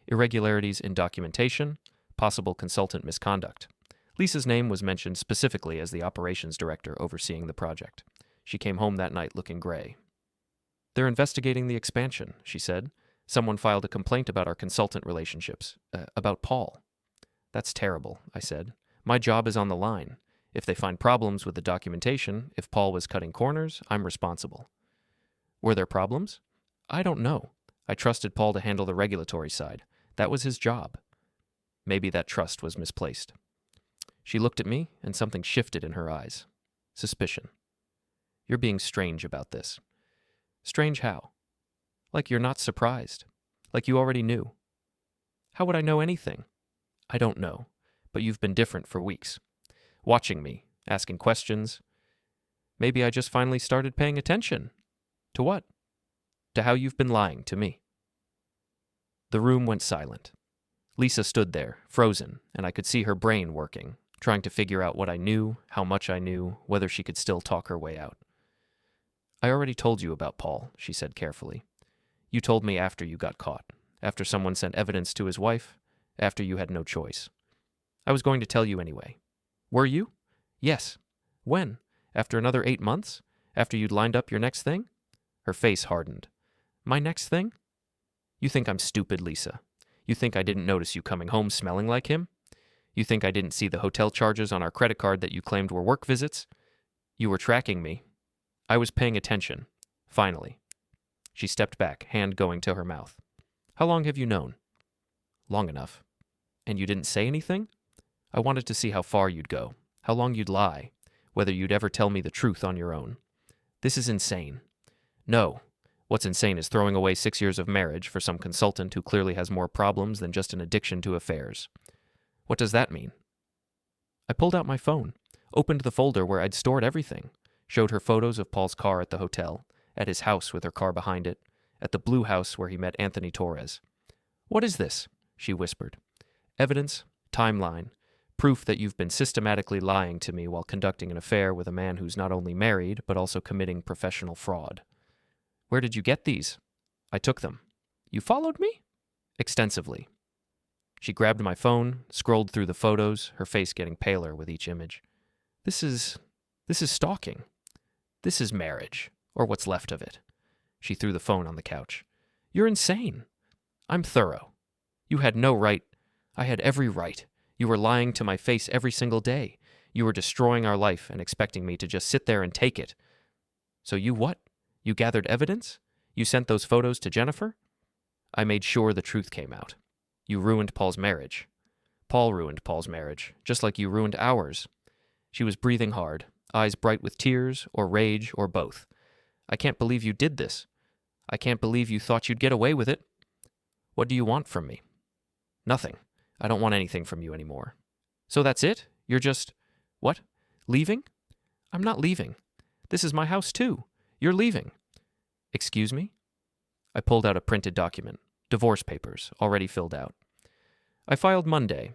Irregularities in documentation, possible consultant misconduct. Lisa's name was mentioned specifically as the operations director overseeing the project. She came home that night looking gray. They're investigating the expansion, she said. Someone filed a complaint about our consultant relationships, about Paul. That's terrible, I said. My job is on the line. If they find problems with the documentation, if Paul was cutting corners, I'm responsible. Were there problems? I don't know. I trusted Paul to handle the regulatory side. That was his job. Maybe that trust was misplaced. She looked at me, and something shifted in her eyes. Suspicion. You're being strange about this. Strange how? Like you're not surprised. Like you already knew. How would I know anything? I don't know, but you've been different for weeks. Watching me, asking questions. Maybe I just finally started paying attention. To what? To how you've been lying to me. The room went silent. Lisa stood there, frozen, and I could see her brain working, trying to figure out what I knew, how much I knew, whether she could still talk her way out. I already told you about Paul, she said carefully. You told me after you got caught, after someone sent evidence to his wife, after you had no choice. I was going to tell you anyway. Were you? Yes. When? After another 8 months? After you'd lined up your next thing? Her face hardened. My next thing? You think I'm stupid, Lisa. You think I didn't notice you coming home smelling like him? You think I didn't see the hotel charges on our credit card that you claimed were work visits? You were tracking me. I was paying attention. Finally. She stepped back, hand going to her mouth. How long have you known? Long enough. And you didn't say anything? I wanted to see how far you'd go, how long you'd lie, whether you'd ever tell me the truth on your own. This is insane. No. What's insane is throwing away 6 years of marriage for some consultant who clearly has more problems than just an addiction to affairs. What does that mean? I pulled out my phone, opened the folder where I'd stored everything, showed her photos of Paul's car at the hotel, at his house with her car behind it, at the blue house where he met Anthony Torres. What is this? She whispered. Evidence, timeline, proof that you've been systematically lying to me while conducting an affair with a man who's not only married, but also committing professional fraud. Where did you get these? I took them. You followed me? Extensively. She grabbed my phone, scrolled through the photos, her face getting paler with each image. This is stalking. This is marriage, or what's left of it. She threw the phone on the couch. You're insane. I'm thorough. You had no right. I had every right. You were lying to my face every single day. You were destroying our life and expecting me to just sit there and take it. So you what? You gathered evidence? You sent those photos to Jennifer? I made sure the truth came out. You ruined Paul's marriage. Paul ruined Paul's marriage, just like you ruined ours. She was breathing hard, eyes bright with tears, or rage, or both. I can't believe you did this. I can't believe you thought you'd get away with it. What do you want from me? Nothing. I don't want anything from you anymore. So that's it? You're just... What? Leaving? I'm not leaving. This is my house too. You're leaving. Excuse me? I pulled out a printed document. Divorce papers, already filled out. I filed Monday.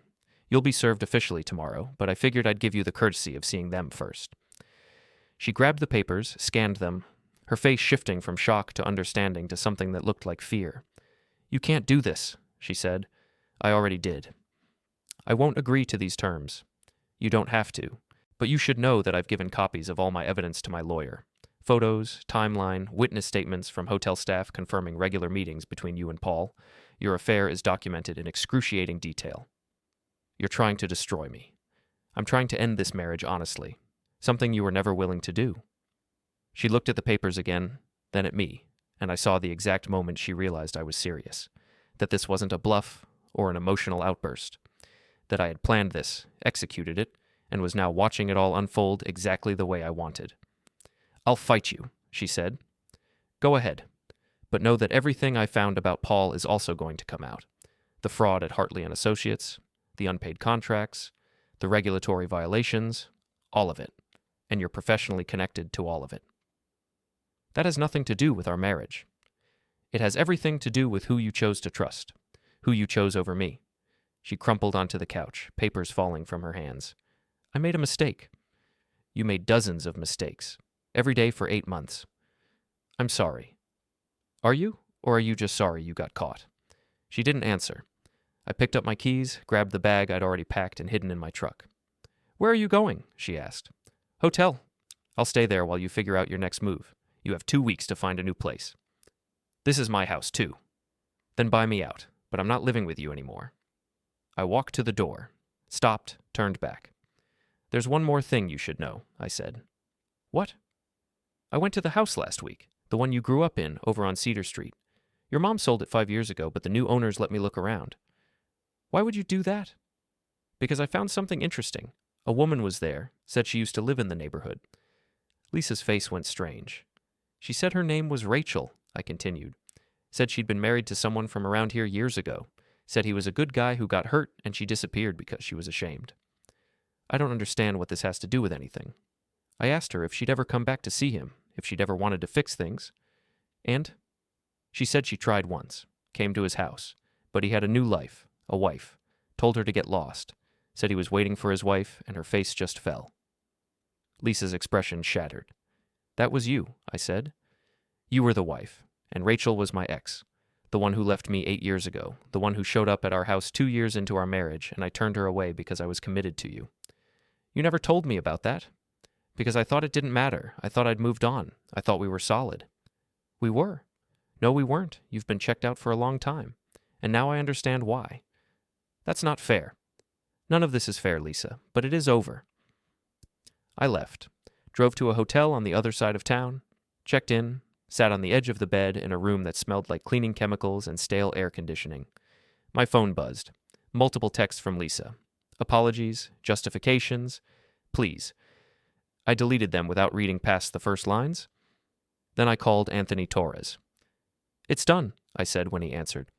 You'll be served officially tomorrow, but I figured I'd give you the courtesy of seeing them first. She grabbed the papers, scanned them, her face shifting from shock to understanding to something that looked like fear. You can't do this, she said. I already did. I won't agree to these terms. You don't have to, but you should know that I've given copies of all my evidence to my lawyer. Photos, timeline, witness statements from hotel staff confirming regular meetings between you and Paul. Your affair is documented in excruciating detail. You're trying to destroy me. I'm trying to end this marriage honestly, something you were never willing to do. She looked at the papers again, then at me, and I saw the exact moment she realized I was serious, that this wasn't a bluff or an emotional outburst, that I had planned this, executed it, and was now watching it all unfold exactly the way I wanted. I'll fight you, she said. Go ahead, but know that everything I found about Paul is also going to come out. The fraud at Hartley and Associates, the unpaid contracts, the regulatory violations, all of it, and you're professionally connected to all of it. That has nothing to do with our marriage. It has everything to do with who you chose to trust, who you chose over me. She crumpled onto the couch, papers falling from her hands. I made a mistake. You made dozens of mistakes. Every day for 8 months. I'm sorry. Are you? Or are you just sorry you got caught? She didn't answer. I picked up my keys, grabbed the bag I'd already packed and hidden in my truck. Where are you going? She asked. Hotel. I'll stay there while you figure out your next move. You have 2 weeks to find a new place. This is my house, too. Then buy me out, but I'm not living with you anymore. I walked to the door, stopped, turned back. There's one more thing you should know, I said. What? I went to the house last week, the one you grew up in over on Cedar Street. Your mom sold it 5 years ago, but the new owners let me look around. Why would you do that? Because I found something interesting. A woman was there, said she used to live in the neighborhood. Lisa's face went strange. She said her name was Rachel, I continued. Said she'd been married to someone from around here years ago. Said he was a good guy who got hurt and she disappeared because she was ashamed. I don't understand what this has to do with anything. I asked her if she'd ever come back to see him, if she'd ever wanted to fix things. And she said she tried once, came to his house, but he had a new life, a wife, told her to get lost, said he was waiting for his wife, and her face just fell. Lisa's expression shattered. That was you, I said. You were the wife, and Rachel was my ex, the one who left me 8 years ago, the one who showed up at our house 2 years into our marriage, and I turned her away because I was committed to you. You never told me about that. Because I thought it didn't matter. I thought I'd moved on. I thought we were solid. We were. No, we weren't. You've been checked out for a long time. And now I understand why. That's not fair. None of this is fair, Lisa, but it is over. I left, drove to a hotel on the other side of town, checked in, sat on the edge of the bed in a room that smelled like cleaning chemicals and stale air conditioning. My phone buzzed. Multiple texts from Lisa. Apologies, justifications, please. I deleted them without reading past the first lines. Then I called Anthony Torres. It's done, I said when he answered.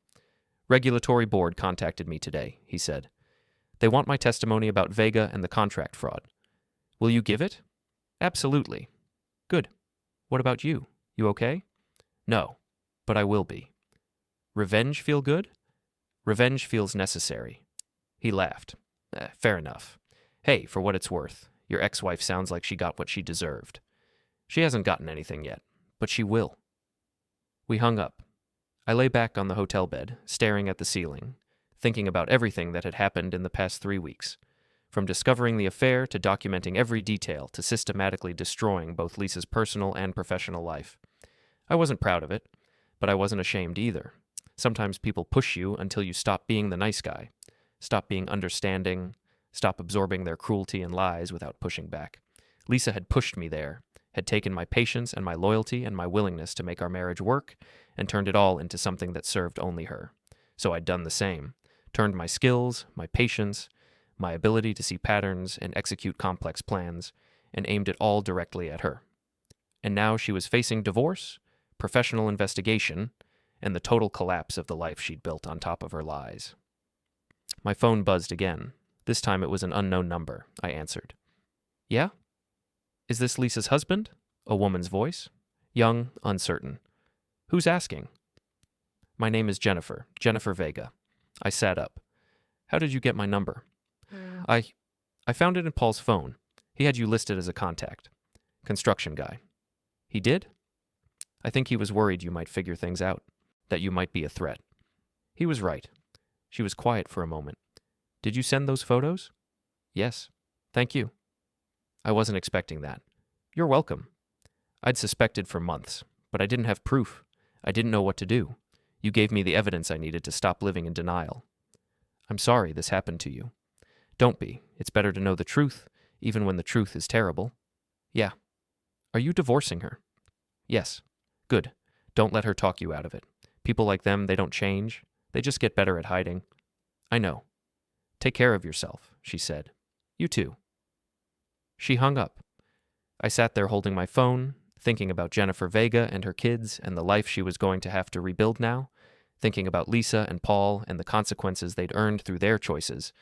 Regulatory board contacted me today, he said. They want my testimony about Vega and the contract fraud. Will you give it? Absolutely. Good. What about you? You okay? No, but I will be. Revenge feel good? Revenge feels necessary. He laughed. Fair enough. Hey, for what it's worth, your ex-wife sounds like she got what she deserved. She hasn't gotten anything yet, but she will. We hung up. I lay back on the hotel bed, staring at the ceiling, thinking about everything that had happened in the past 3 weeks, from discovering the affair to documenting every detail to systematically destroying both Lisa's personal and professional life. I wasn't proud of it, but I wasn't ashamed either. Sometimes people push you until you stop being the nice guy, stop being understanding, stop absorbing their cruelty and lies without pushing back. Lisa had pushed me there, had taken my patience and my loyalty and my willingness to make our marriage work, and turned it all into something that served only her. So I'd done the same, turned my skills, my patience, my ability to see patterns and execute complex plans, and aimed it all directly at her. And now she was facing divorce, professional investigation, and the total collapse of the life she'd built on top of her lies. My phone buzzed again. This time it was an unknown number. I answered. Yeah? Is this Lisa's husband? A woman's voice. Young, uncertain. Who's asking? My name is Jennifer Vega. I sat up. How did you get my number? I found it in Paul's phone. He had you listed as a contact. Construction guy. He did? I think he was worried you might figure things out, that you might be a threat. He was right. She was quiet for a moment. Did you send those photos? Yes. Thank you. I wasn't expecting that. You're welcome. I'd suspected for months, but I didn't have proof. I didn't know what to do. You gave me the evidence I needed to stop living in denial. I'm sorry this happened to you. Don't be. It's better to know the truth, even when the truth is terrible. Yeah. Are you divorcing her? Yes. Good. Don't let her talk you out of it. People like them, they don't change. They just get better at hiding. I know. Take care of yourself, she said. You too. She hung up. I sat there holding my phone, thinking about Jennifer Vega and her kids and the life she was going to have to rebuild now, thinking about Lisa and Paul and the consequences they'd earned through their choices,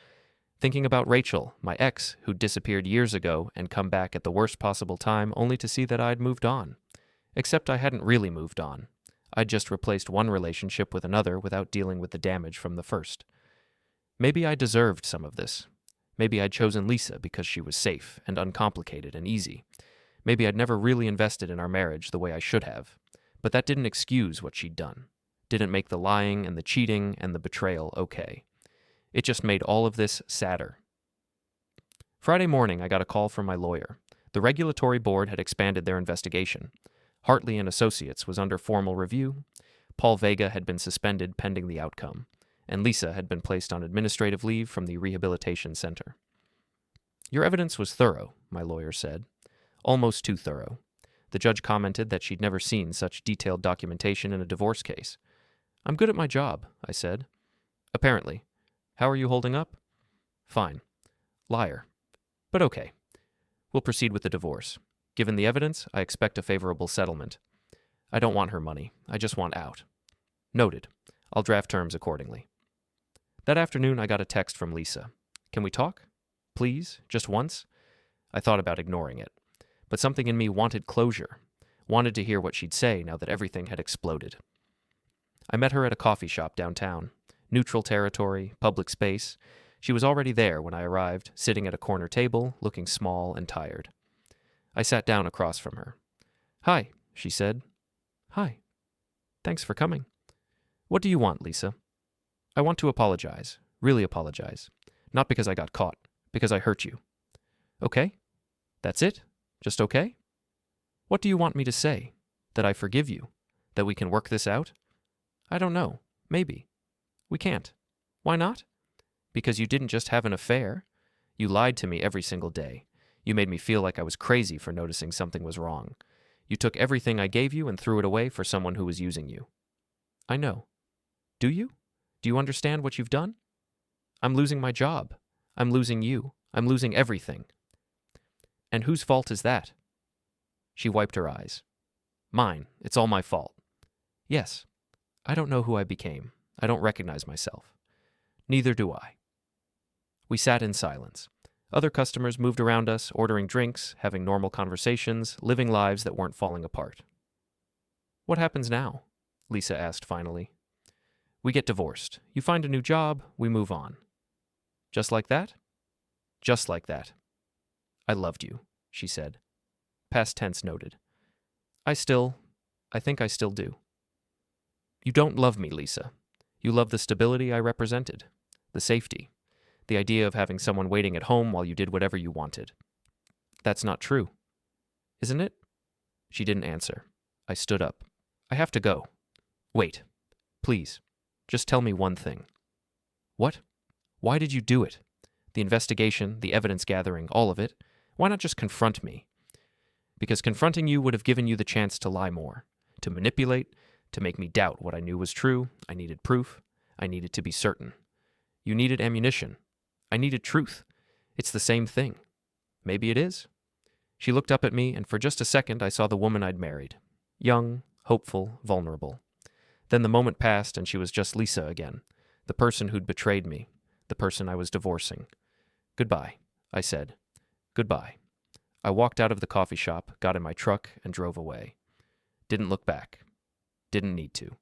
thinking about Rachel, my ex, who'd disappeared years ago and come back at the worst possible time only to see that I'd moved on. Except I hadn't really moved on. I'd just replaced one relationship with another without dealing with the damage from the first. Maybe I deserved some of this. Maybe I'd chosen Lisa because she was safe and uncomplicated and easy. Maybe I'd never really invested in our marriage the way I should have. But that didn't excuse what she'd done. Didn't make the lying and the cheating and the betrayal okay. It just made all of this sadder. Friday morning, I got a call from my lawyer. The regulatory board had expanded their investigation. Hartley and Associates was under formal review. Paul Vega had been suspended pending the outcome, and Lisa had been placed on administrative leave from the rehabilitation center. Your evidence was thorough, my lawyer said. Almost too thorough. The judge commented that she'd never seen such detailed documentation in a divorce case. I'm good at my job, I said. Apparently. How are you holding up? Fine. Liar. But okay. We'll proceed with the divorce. Given the evidence, I expect a favorable settlement. I don't want her money. I just want out. Noted. I'll draft terms accordingly. That afternoon, I got a text from Lisa. Can we talk? Please? Just once? I thought about ignoring it. But something in me wanted closure, wanted to hear what she'd say now that everything had exploded. I met her at a coffee shop downtown. Neutral territory, public space. She was already there when I arrived, sitting at a corner table, looking small and tired. I sat down across from her. Hi, she said. Hi. Thanks for coming. What do you want, Lisa? I want to apologize, really apologize. Not because I got caught, because I hurt you. Okay? That's it? Just okay? What do you want me to say? That I forgive you? That we can work this out? I don't know. Maybe. We can't. Why not? Because you didn't just have an affair. You lied to me every single day. You made me feel like I was crazy for noticing something was wrong. You took everything I gave you and threw it away for someone who was using you. I know. Do you? Do you understand what you've done? I'm losing my job. I'm losing you. I'm losing everything. And whose fault is that? She wiped her eyes. Mine. It's all my fault. Yes. I don't know who I became. I don't recognize myself. Neither do I. We sat in silence. Other customers moved around us, ordering drinks, having normal conversations, living lives that weren't falling apart. What happens now? Lisa asked finally. We get divorced. You find a new job, we move on. Just like that? Just like that. I loved you, she said. Past tense noted. I think I still do. You don't love me, Lisa. You love the stability I represented, the safety, the idea of having someone waiting at home while you did whatever you wanted. That's not true. Isn't it? She didn't answer. I stood up. I have to go. Wait. Please. Just tell me one thing. What? Why did you do it? The investigation, the evidence gathering, all of it. Why not just confront me? Because confronting you would have given you the chance to lie more, to manipulate, to make me doubt what I knew was true. I needed proof. I needed to be certain. You needed ammunition. I needed truth. It's the same thing. Maybe it is. She looked up at me, and for just a second I saw the woman I'd married. Young, hopeful, vulnerable. Then the moment passed and she was just Lisa again, the person who'd betrayed me, the person I was divorcing. Goodbye, I said. Goodbye. I walked out of the coffee shop, got in my truck, and drove away. Didn't look back. Didn't need to.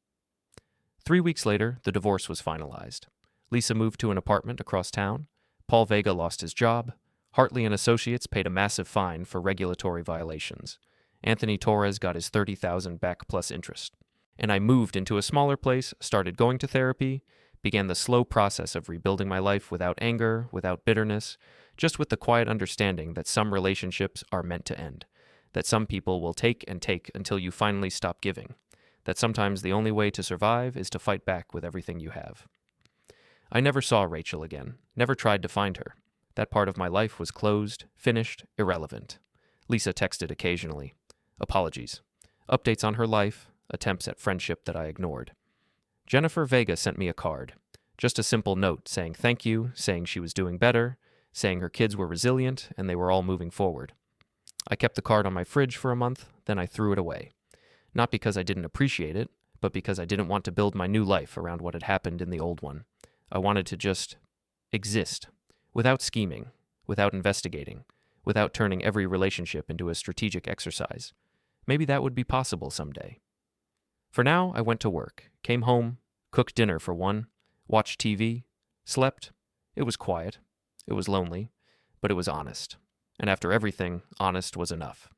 3 weeks later, the divorce was finalized. Lisa moved to an apartment across town. Paul Vega lost his job. Hartley and Associates paid a massive fine for regulatory violations. Anthony Torres got his $30,000 back plus interest. And I moved into a smaller place, started going to therapy, began the slow process of rebuilding my life without anger, without bitterness, just with the quiet understanding that some relationships are meant to end, that some people will take and take until you finally stop giving, that sometimes the only way to survive is to fight back with everything you have. I never saw Rachel again, never tried to find her. That part of my life was closed, finished, irrelevant. Lisa texted occasionally. Apologies. Updates on her life, attempts at friendship that I ignored. Jennifer Vega sent me a card. Just a simple note saying thank you, saying she was doing better, saying her kids were resilient and they were all moving forward. I kept the card on my fridge for a month, then I threw it away. Not because I didn't appreciate it, but because I didn't want to build my new life around what had happened in the old one. I wanted to just exist, without scheming, without investigating, without turning every relationship into a strategic exercise. Maybe that would be possible someday. For now, I went to work, came home, cooked dinner for one, watched TV, slept. It was quiet. It was lonely, but it was honest. And after everything, honest was enough.